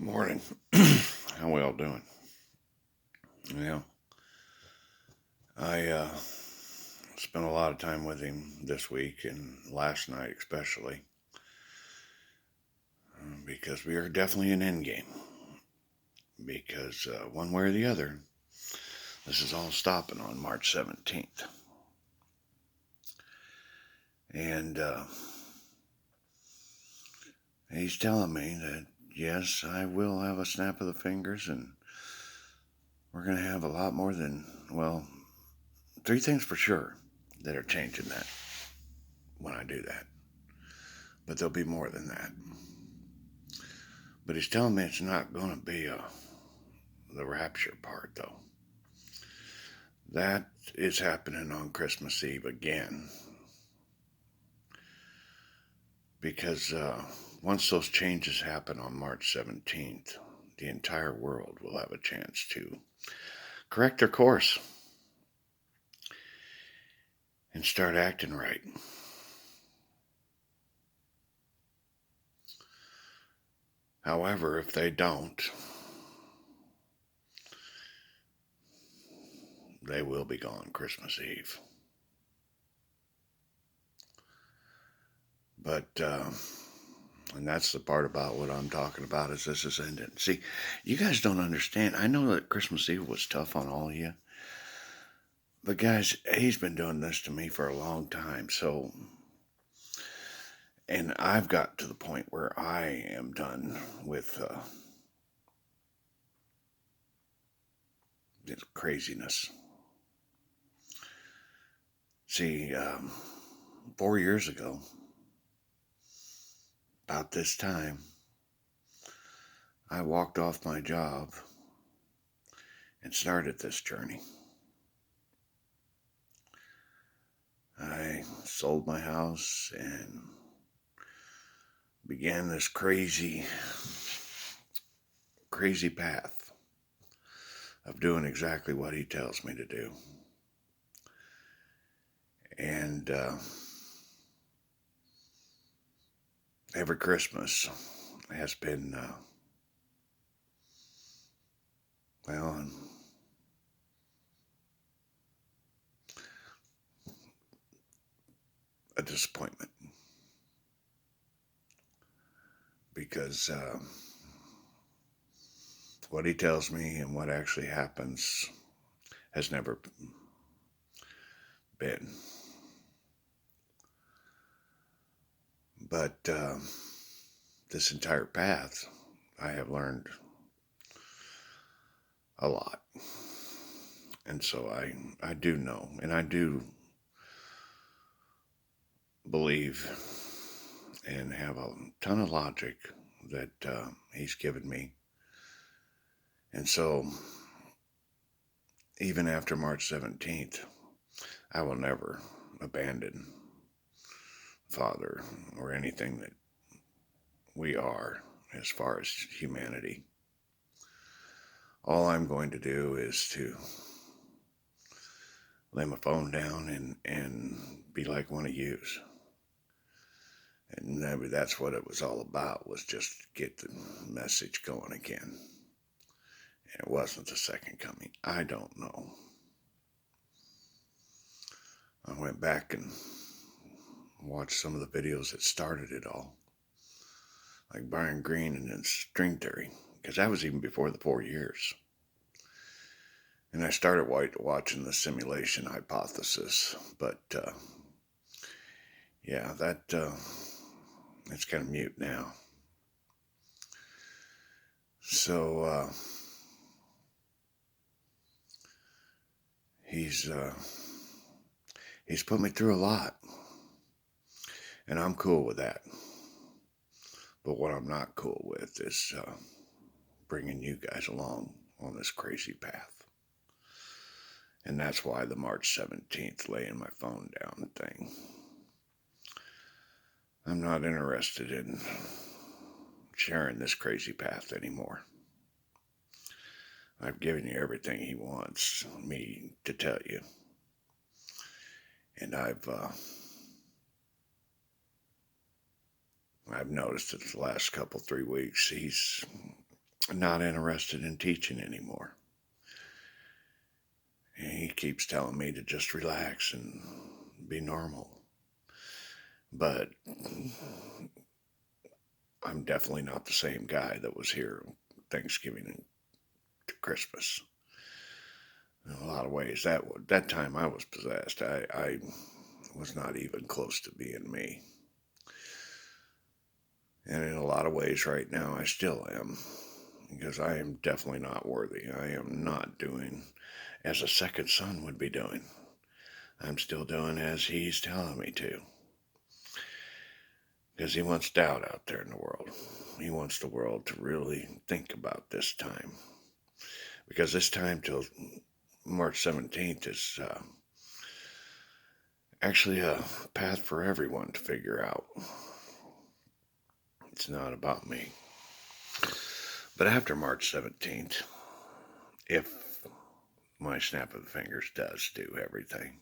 Morning. How we all doing? Yeah, I spent a lot of time with him this week and last night especially because we are definitely an endgame. Because one way or the other, this is all stopping on March 17th. And he's telling me that, yes, I will have a snap of the fingers and we're going to have a lot more than, well, three things for sure that are changing that when I do that. But there'll be more than that. But he's telling me it's not going to be the rapture part, though. That is happening on Christmas Eve again. Because once those changes happen on March 17th, the entire world will have a chance to correct their course and start acting right. However, if they don't, they will be gone Christmas Eve. But and that's the part about what I'm talking about is this is ending. See, you guys don't understand. I know that Christmas Eve was tough on all of you. But guys, he's been doing this to me for a long time. So, and I've got to the point where I am done with this craziness. See, 4 years ago, about this time, I walked off my job and started this journey. I sold my house and began this crazy path of doing exactly what he tells me to do. And every Christmas has been, well, a disappointment. Because what he tells me and what actually happens has never been. But this entire path, I have learned a lot. And so I do know, and I do believe and have a ton of logic that he's given me. And so even after March 17th, I will never abandon Father or anything that we are as far as humanity. All I'm going to do is to lay my phone down and be like one of yous. And maybe that's what it was all about, was just get the message going again. And it wasn't the second coming. I don't know. I went back and watched some of the videos that started it all. Like Brian Greene and then string theory. Because that was even before the 4 years. And I started watching the simulation hypothesis. But yeah, that it's kind of mute now. So he's put me through a lot, and I'm cool with that. But what I'm not cool with is bringing you guys along on this crazy path. And that's why the March 17th laying my phone down thing. I'm not interested in sharing this crazy path anymore. I've given you everything he wants me to tell you. And I've noticed that the last couple, 3 weeks, he's not interested in teaching anymore. And he keeps telling me to just relax and be normal. But I'm definitely not the same guy that was here Thanksgiving to Christmas. In a lot of ways, that time I was possessed. I was not even close to being me. And in a lot of ways, right now, I still am. Because I am definitely not worthy. I am not doing as a second son would be doing. I'm still doing as he's telling me to. Because he wants doubt out there in the world. He wants the world to really think about this time. Because this time till March 17th is actually a path for everyone to figure out. It's not about me. But after March 17th, if my snap of the fingers does do everything,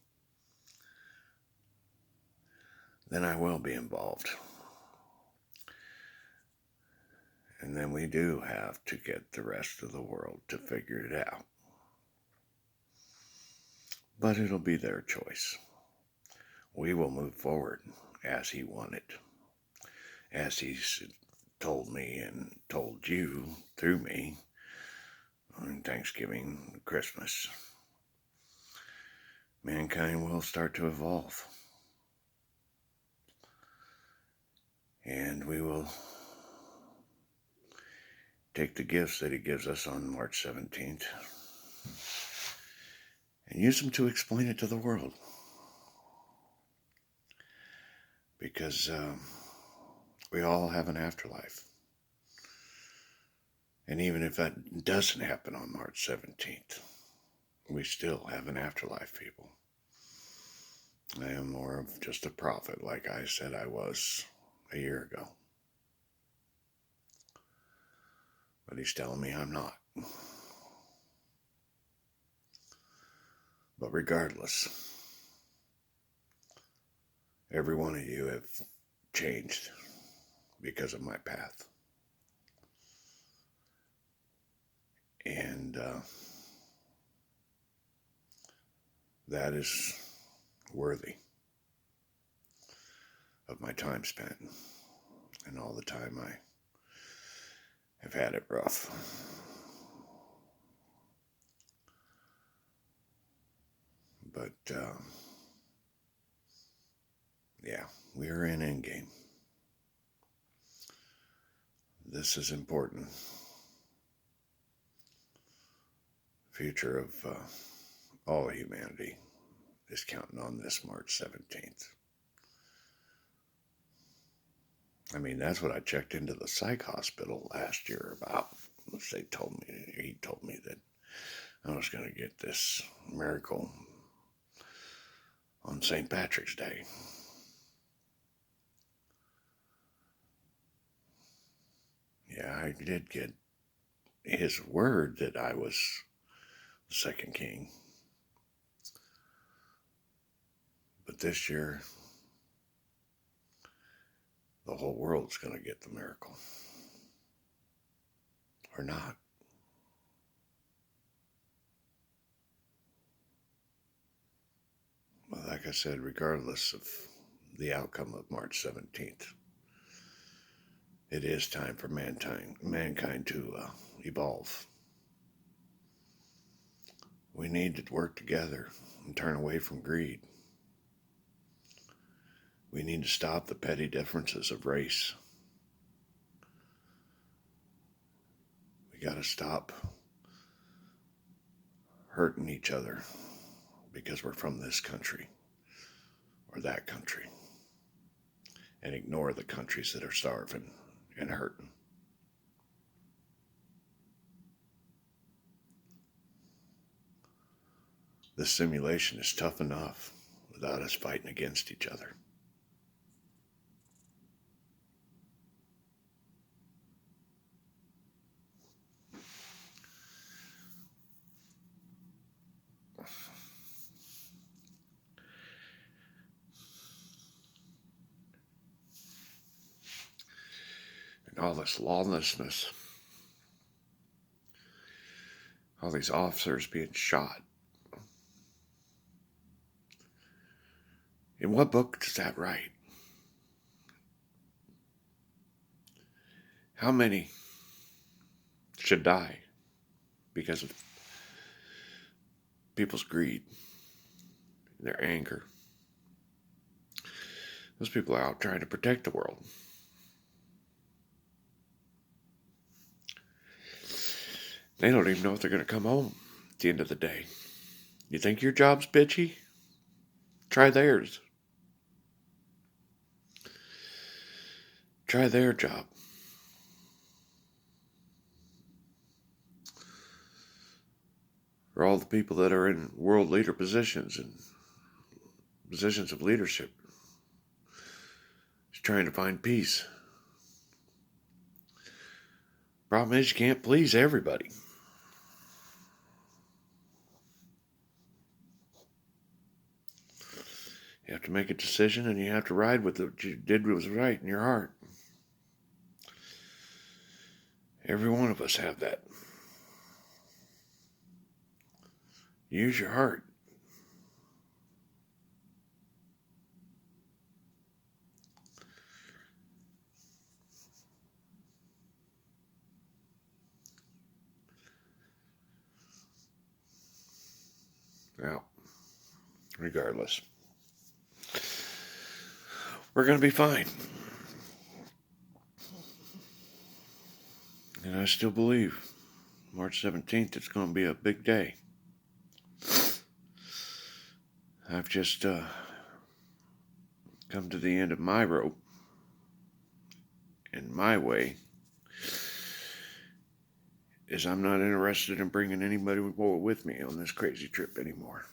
then I will be involved. And then we do have to get the rest of the world to figure it out. But it'll be their choice. We will move forward as he wanted, as he's told me and told you through me on Thanksgiving, Christmas. Mankind will start to evolve. And we will take the gifts that he gives us on March 17th and use them to explain it to the world. Because we all have an afterlife. And even if that doesn't happen on March 17th, we still have an afterlife, people. I am more of just a prophet, like I said I was a year ago. But he's telling me I'm not. But regardless, every one of you have changed because of my path. And that is worthy of my time spent and all the time I have had it rough. But yeah, we are in endgame. This is important. Future of all humanity is counting on this March 17th. I mean, that's what I checked into the psych hospital last year about. He told me that I was going to get this miracle on St. Patrick's Day. Yeah, I did get his word that I was the second king. But this year, the whole world's going to get the miracle. Or not. Well, like I said, regardless of the outcome of March 17th, it is time for mankind to evolve. We need to work together and turn away from greed. We need to stop the petty differences of race. We got to stop hurting each other because we're from this country or that country and ignore the countries that are starving and hurting. This simulation is tough enough without us fighting against each other. And all this lawlessness All these officers being shot. In what book does that write? How many should die because of people's greed, their anger? Those people are out trying to protect the world. They don't even know if they're going to come home at the end of the day. You think your job's bitchy? Try theirs. Try their job. Or all the people that are in world leader positions and positions of leadership. Just trying to find peace. Problem is, you can't please everybody. You have to make a decision, and you have to ride with what you did was right in your heart. Every one of us have that. Use your heart. Well, regardless, we're going to be fine. And I still believe March 17th it's going to be a big day. I've just come to the end of my rope and my way is I'm not interested in bringing anybody with me on this crazy trip anymore.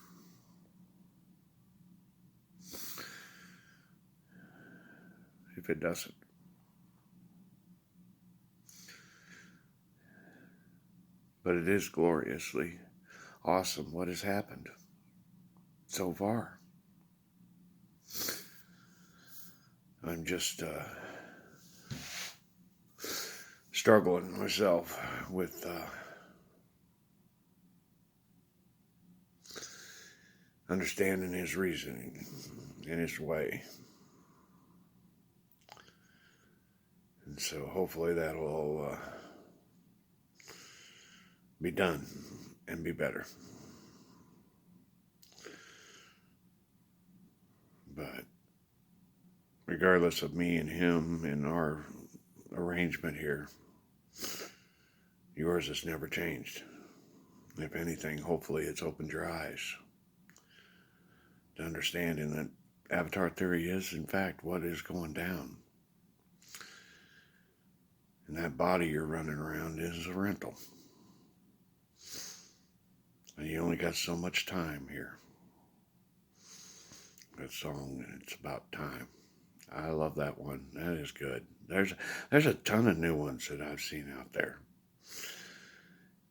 If it doesn't. But it is gloriously awesome what has happened so far. I'm just struggling myself with understanding his reasoning and his way. And so hopefully that'll be done and be better. But regardless of me and him and our arrangement here, yours has never changed. If anything, hopefully it's opened your eyes to understanding that Avatar theory is, in fact, what is going down. And that body you're running around is a rental. And you only got so much time here. That song, It's About Time. I love that one. That is good. There's a ton of new ones that I've seen out there.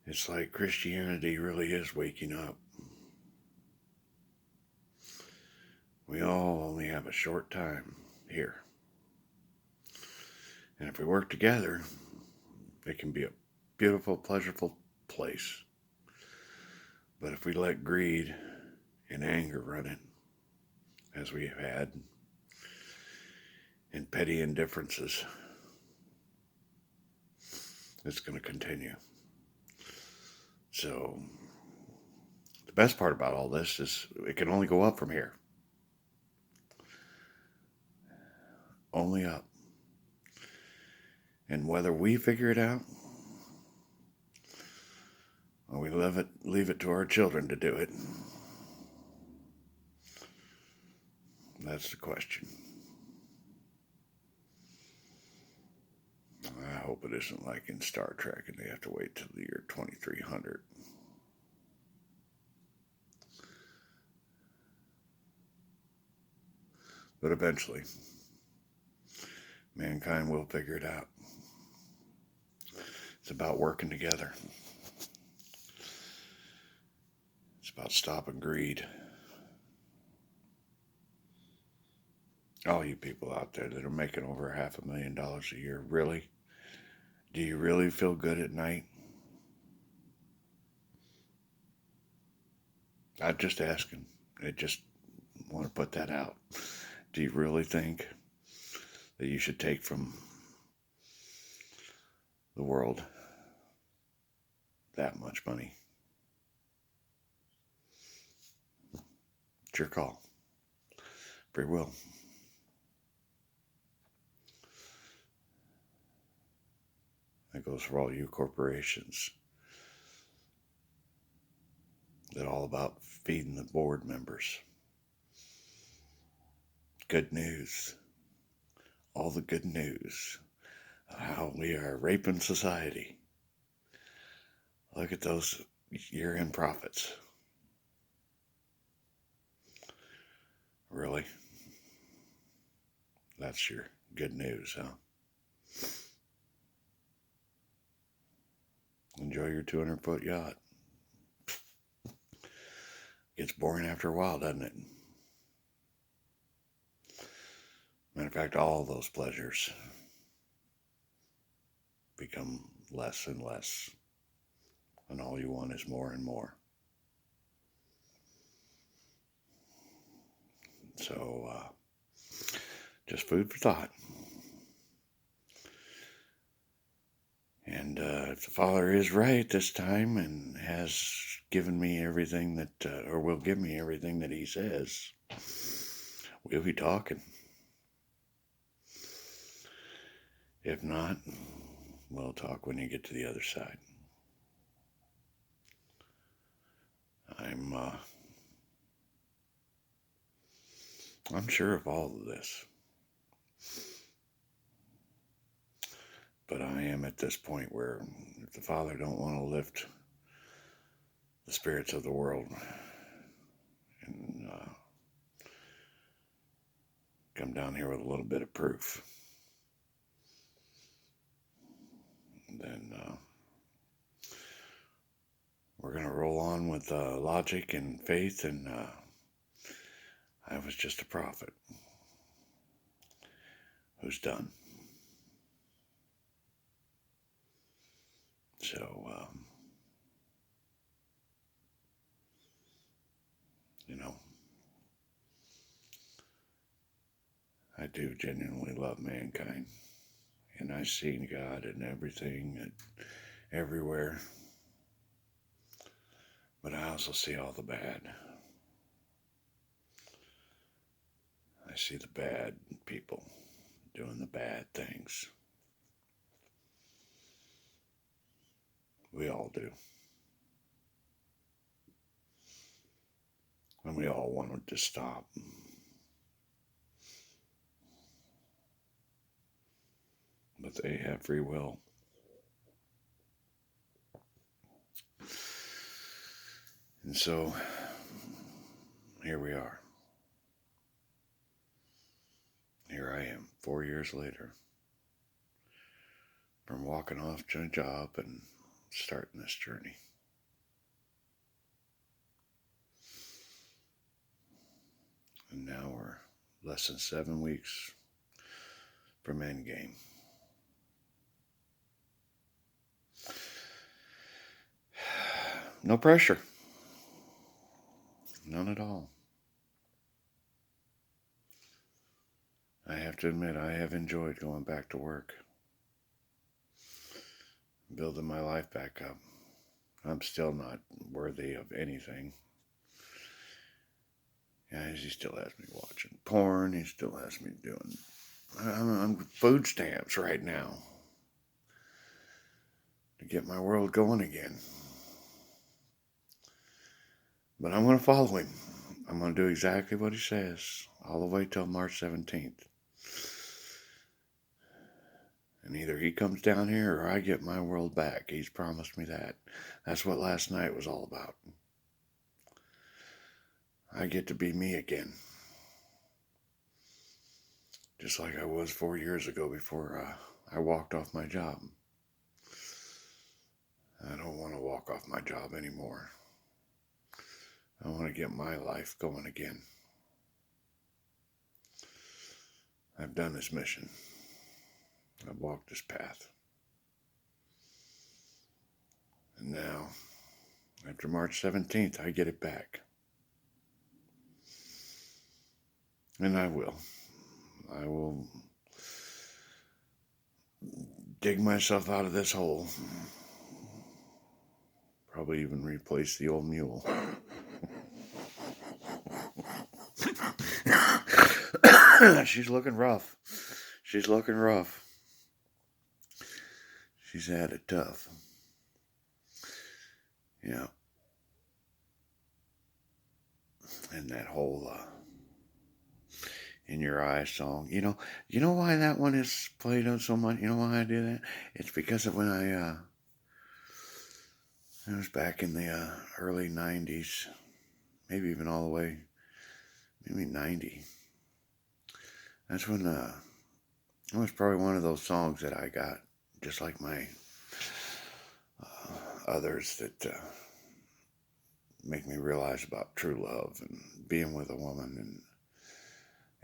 It's like Christianity really is waking up. We all only have a short time here. And if we work together, it can be a beautiful, pleasurable place. But if we let greed and anger run it, as we have had, and petty indifferences, it's going to continue. So the best part about all this is it can only go up from here. Only up. And whether we figure it out or we leave it to our children to do it, that's the question. I hope it isn't like in Star Trek and they have to wait till the year 2300. But eventually, mankind will figure it out. It's about working together. It's about stopping greed. All you people out there that are making over $500,000 a year, really? Do you really feel good at night? I'm just asking. I just want to put that out. Do you really think that you should take from the world that much money? It's your call. Free will. That goes for all you corporations that are all about feeding the board members. Good news. All the good news of how we are raping society. Look at those year-end profits. Really? That's your good news, huh? Enjoy your 200-foot yacht. Gets boring after a while, doesn't it? Matter of fact, all those pleasures become less and less, and all you want is more and more. So, just food for thought. And if the Father is right this time and has given me everything that, or will give me everything that He says, we'll be talking. If not, we'll talk when you get to the other side. I'm sure of all of this, but I am at this point where if the Father don't want to lift the spirits of the world and come down here with a little bit of proof, then we're going to roll on with logic and faith, and I was just a prophet who's done. So, you know, I do genuinely love mankind, and I see God in everything and everywhere, but I also see all the bad. I see the bad people doing the bad things. We all do. And we all want it to stop. But they have free will. And so, here we are. Here I am, 4 years later, from walking off to a job and starting this journey. And now we're less than 7 weeks from endgame. No pressure. None at all. I have to admit, I have enjoyed going back to work, building my life back up. I'm still not worthy of anything. Yeah, he still has me watching porn. He still has me doing. I'm food stamps right now to get my world going again. But I'm going to follow him. I'm going to do exactly what he says all the way till March 17th. And either he comes down here or I get my world back. He's promised me that. That's what last night was all about. I get to be me again. Just like I was 4 years ago before I walked off my job. I don't want to walk off my job anymore. I want to get my life going again. I've done this mission. I've walked this path. And now, after March 17th, I get it back. And I will. I will dig myself out of this hole. Probably even replace the old mule. She's looking rough. She's looking rough. She's had it tough. Yeah. And that whole In Your Eyes song. You know why that one is played on so much? You know why I do that? It's because of when it was back in the early 90s, maybe even all the way, maybe 90. That's when it was probably one of those songs that I got, just like my others that make me realize about true love and being with a woman.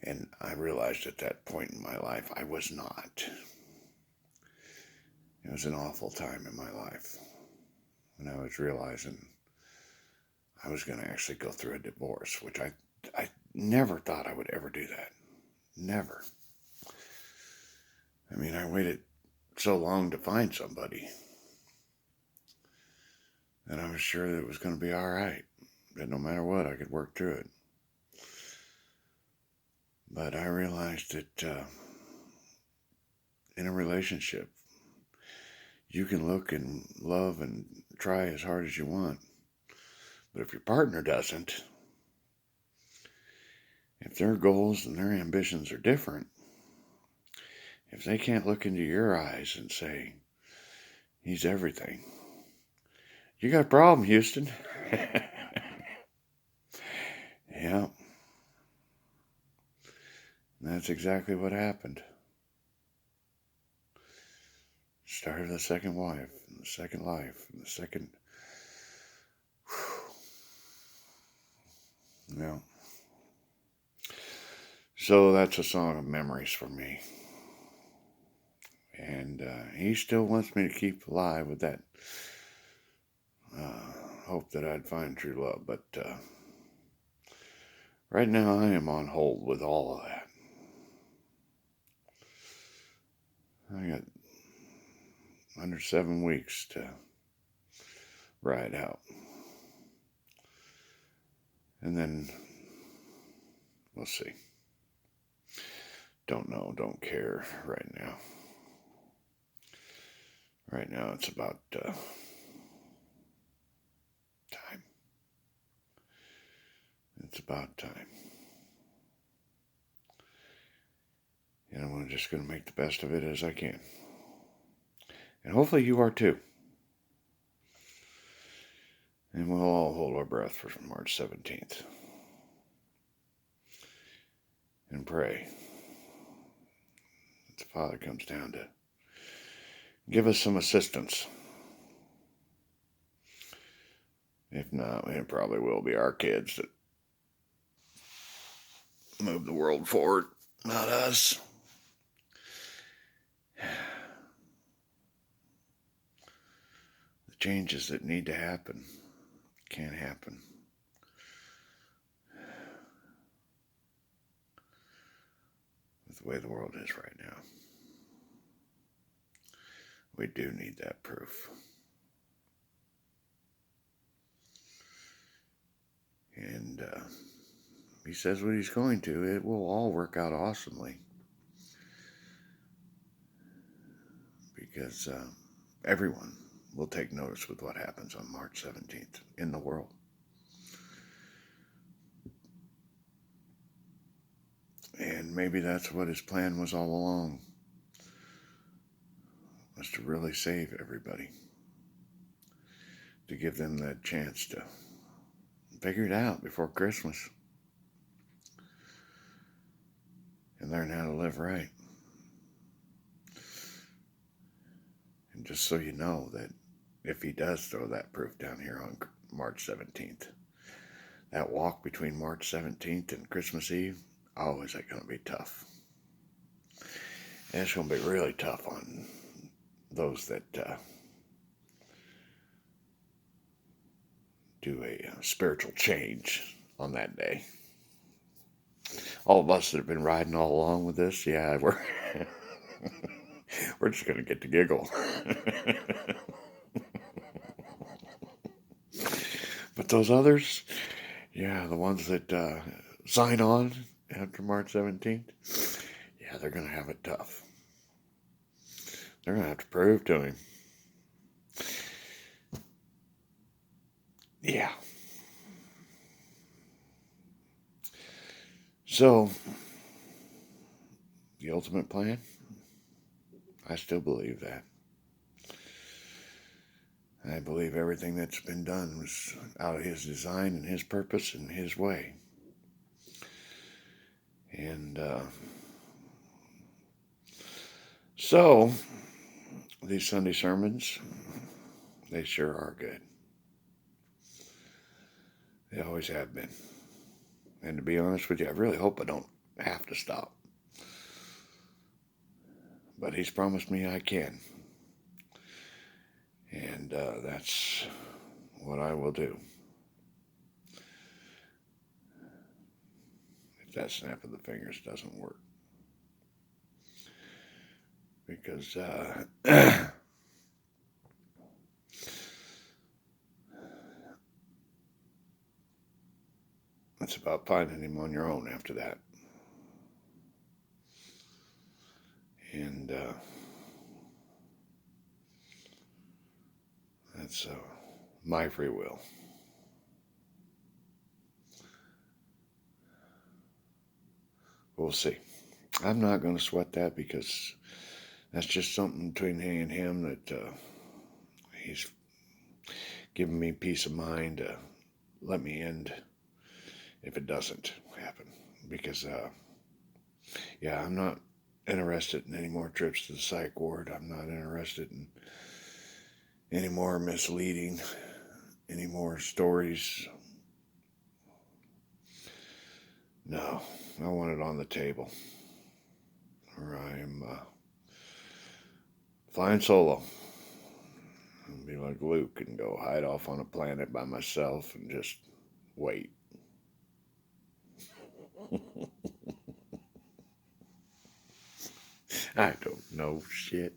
And I realized at that point in my life I was not. It was an awful time in my life when I was realizing I was going to actually go through a divorce, which I never thought I would ever do that. Never. I mean, I waited so long to find somebody that I was sure that it was going to be all right, that no matter what, I could work through it. But I realized that in a relationship, you can look and love and try as hard as you want. But if your partner doesn't, if their goals and their ambitions are different, if they can't look into your eyes and say, he's everything, you got a problem, Houston. Yeah. That's exactly what happened. Started a second wife, and the second life, and the second... Yeah. So that's a song of memories for me. And he still wants me to keep alive with that hope that I'd find true love. But right now I am on hold with all of that. I got under 7 weeks to ride out. And then we'll see. Don't know, don't care right now. Right now it's about time. It's about time. And I'm just going to make the best of it as I can. And hopefully you are too. And we'll all hold our breath for March 17th. And pray that the Father comes down to give us some assistance. If not, it probably will be our kids that move the world forward, not us. The changes that need to happen can't happen with the way the world is right now. We do need that proof. And he says what he's going to. It will all work out awesomely. Because everyone will take notice with what happens on March 17th in the world. And maybe that's what his plan was all along, was to really save everybody, to give them that chance to figure it out before Christmas and learn how to live right. And just so you know that if he does throw that proof down here on March 17th, that walk between March 17th and Christmas Eve, oh, is that going to be tough. And it's going to be really tough on those that do a spiritual change on that day. all of us that have been riding all along with this, yeah, we're just gonna get to giggle. But those others, yeah, the ones that sign on after March 17th, yeah, they're gonna have it tough. They're gonna have to prove to him. Yeah. So, the ultimate plan, I still believe that. I believe everything that's been done was out of his design and his purpose and his way. And so, these Sunday sermons, they sure are good. They always have been. And to be honest with you, I really hope I don't have to stop. But he's promised me I can. And that's what I will do. If that snap of the fingers doesn't work. Because it's about finding him on your own after that. And that's my free will. We'll see. I'm not going to sweat that because that's just something between me and him that he's given me peace of mind to let me end if it doesn't happen. Because, yeah, I'm not interested in any more trips to the psych ward. I'm not interested in any more misleading, any more stories. No, I want it on the table. Or I'm flying solo. I'll be like Luke and go hide off on a planet by myself and just wait. I don't know shit.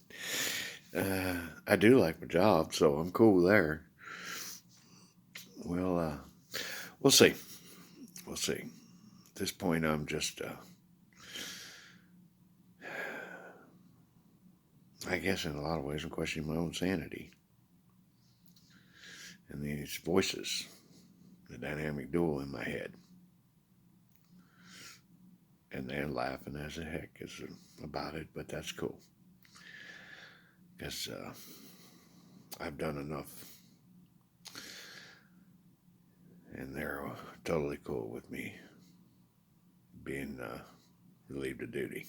I do like my job, so I'm cool there. Well, we'll see. We'll see. At this point, I'm just, I guess in a lot of ways, I'm questioning my own sanity. And these voices, the dynamic duo in my head. And they're laughing as a heck about it, but that's cool. Because I've done enough. And they're totally cool with me being relieved of duty.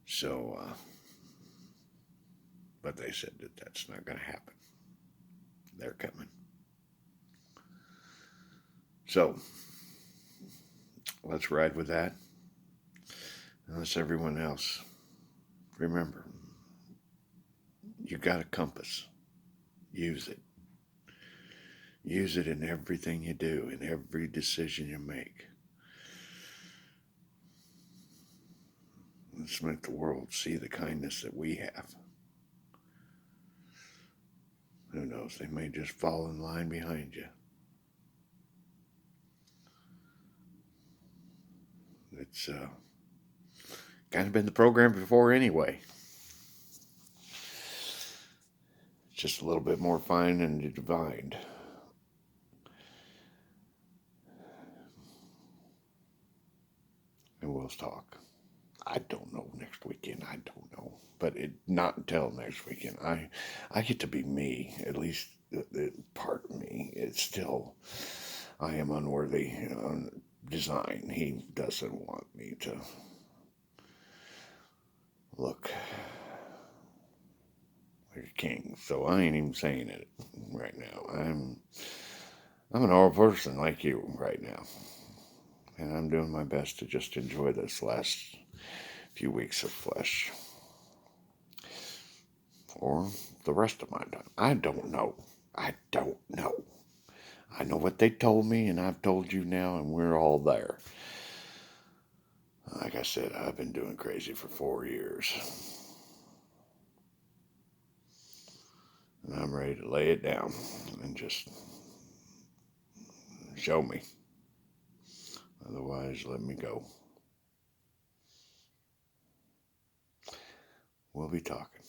So, but they said that that's not going to happen. They're coming. So, let's ride with that. Unless everyone else, remember, you got a compass. Use it. Use it in everything you do, in every decision you make. Let's make the world see the kindness that we have. Who knows? They may just fall in line behind you. It's kind of been the program before anyway. It's just a little bit more fine and divined. And we'll talk. I don't know next weekend. I don't know. But not until next weekend. I get to be me. At least part of me. It's still, I am unworthy design. He doesn't want me to look like a king. So I ain't even saying it right now. I'm a normal person like you right now. And I'm doing my best to just enjoy this last few weeks of flesh. Or the rest of my time. I don't know. I don't know. I know what they told me, and I've told you now, and we're all there. Like I said, I've been doing crazy for 4 years. And I'm ready to lay it down and just show me. Otherwise, let me go. We'll be talking.